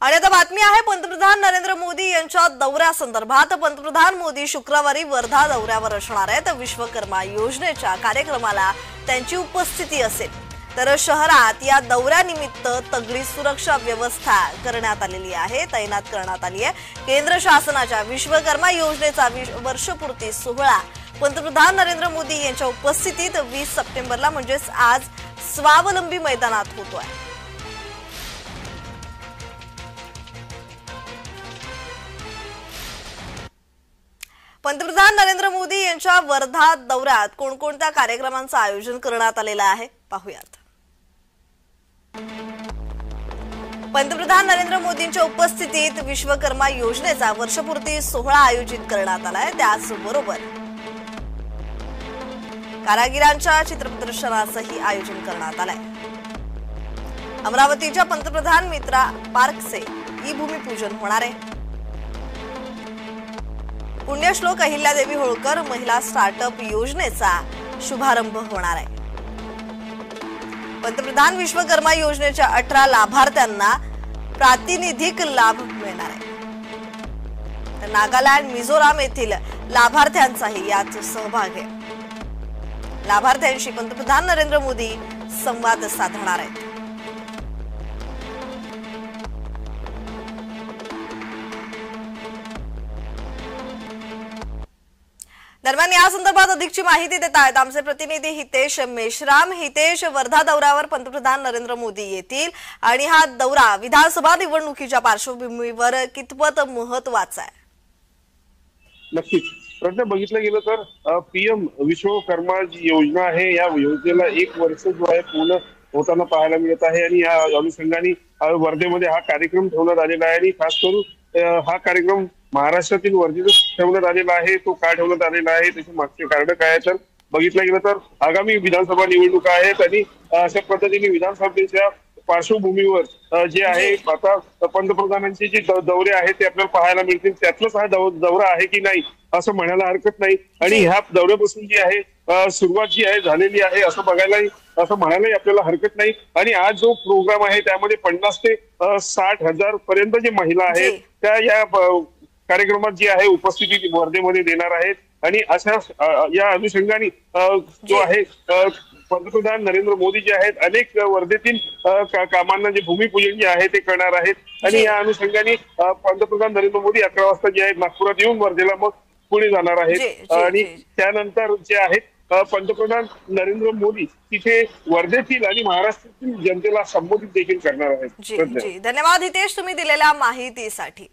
आणि आता बातमी आहे पंतप्रधान नरेंद्र मोदी यांच्या दौऱ्यासंदर्भात। पंतप्रधान मोदी शुक्रवारी वर्धा दौऱ्यावर असणार आहेत। विश्वकर्मा योजनेच्या कार्यक्रमाला त्यांची उपस्थिती असेल। तर शहरात या दौऱ्यानिमित्त तगडी सुरक्षा व्यवस्था करण्यात आलेली आहे, तैनात करण्यात आली आहे। केंद्र शासनाच्या विश्वकर्मा योजनेचा वर्षपूर्ती सोहळा पंतप्रधान नरेंद्र मोदी यांच्या उपस्थितीत 20 सप्टेंबरला म्हणजेच आज स्वावलंबी मैदानात होतो आहे। पंतप्रधान नरेंद्र मोदी यांच्या वर्धा दौऱ्यात कोणकोणत्या कार्यक्रमांचं आयोजन करण्यात आलेलं आहे पाहूयात। पंतप्रधान नरेंद्र मोदींच्या उपस्थितीत विश्वकर्मा योजनेचा वर्षपूर्ती सोहळा आयोजित करण्यात आलाय। त्याचबरोबर कारागिरांच्या चित्रप्रदर्शनाचंही आयोजन करण्यात आलंय। अमरावतीच्या पंतप्रधान मित्रा पार्कचे ई भूमिपूजन होणार आहे। पुण्यश्लोक अहिल्यादेवी होळकर महिला स्टार्टअप योजनेचा शुभारंभ होणार आहे। पंतप्रधान विश्वकर्मा योजनेच्या 18 लाभार्थ्यांना प्रातिनिधिक लाभ मिळणार आहे। तर नागालँड मिझोराम येथील लाभार्थ्यांचाही यात सहभाग आहे। लाभार्थ्यांशी पंतप्रधान नरेंद्र मोदी संवाद साधणार आहेत। दरम्यान या संदर्भात अधिकची माहिती देत आहेत आमचे प्रतिनिधी हितेश मेश्राम। हितेश, वर्धा दौऱ्यावर पंतप्रधान नरेंद्र मोदी येतील आणि हा दौरा विधानसभा निवडणुकीच्या पार्श्वभूमीवर कितपत महत्त्वाचा आहे? नक्कीच प्रश्न बघितलं गेलं तर पीएम विश्वकर्मा जी योजना आहे या योजनेला 1 वर्ष जो आहे पूर्ण होताना पाहायला मिळत आहे आणि या अनुषंगाने वर्धेमध्ये हा कार्यक्रम ठेवण्यात आलेला आहे। आणि खास करून हा कार्यक्रम महाराष्ट्रातील वर्धेतच ठेवण्यात आलेला आहे। तो का ठेवण्यात आलेला आहे त्याचे मागचे कारण काय आहे तर बघितलं गेलं तर आगामी विधानसभा निवडणुका आहेत आणि अशा पद्धतीने विधानसभेच्या पार्श्वभूमीवर जे आहे आता पंतप्रधानांचे जे दौरे आहेत ते आपल्याला पाहायला मिळतील। त्यातलाच हा दौरा आहे की नाही असं म्हणायला हरकत नाही। आणि ह्या दौऱ्यापासून जी आहे सुरुवात जी आहे झालेली आहे असं म्हणायलाही आपल्याला हरकत नाही। आणि आज जो प्रोग्राम आहे त्यामध्ये 50 ते 60 हजार पर्यंत जे महिला आहेत त्या या कार्यक्रमात जी आहे उपस्थिती वर्धेमध्ये देणार आहेत। आणि अशा या अनुषंगाने जो आहे पंतप्रधान नरेंद्र मोदी जे आहेत अनेक वर्धेतील कामांना जे भूमिपूजन जे आहे ते करणार आहेत। आणि या अनुषंगाने पंतप्रधान नरेंद्र मोदी 11 वाजता जे आहेत नागपुरात येऊन वर्धेला मग पुढे जाणार आहेत। आणि त्यानंतर जे आहेत पंतप्रधान नरेंद्र मोदी तिथे वर्धेतील आणि महाराष्ट्रातील जनतेला संबोधित देखील करणार आहेत। धन्यवाद हितेश, तुम्ही दिलेल्या माहितीसाठी।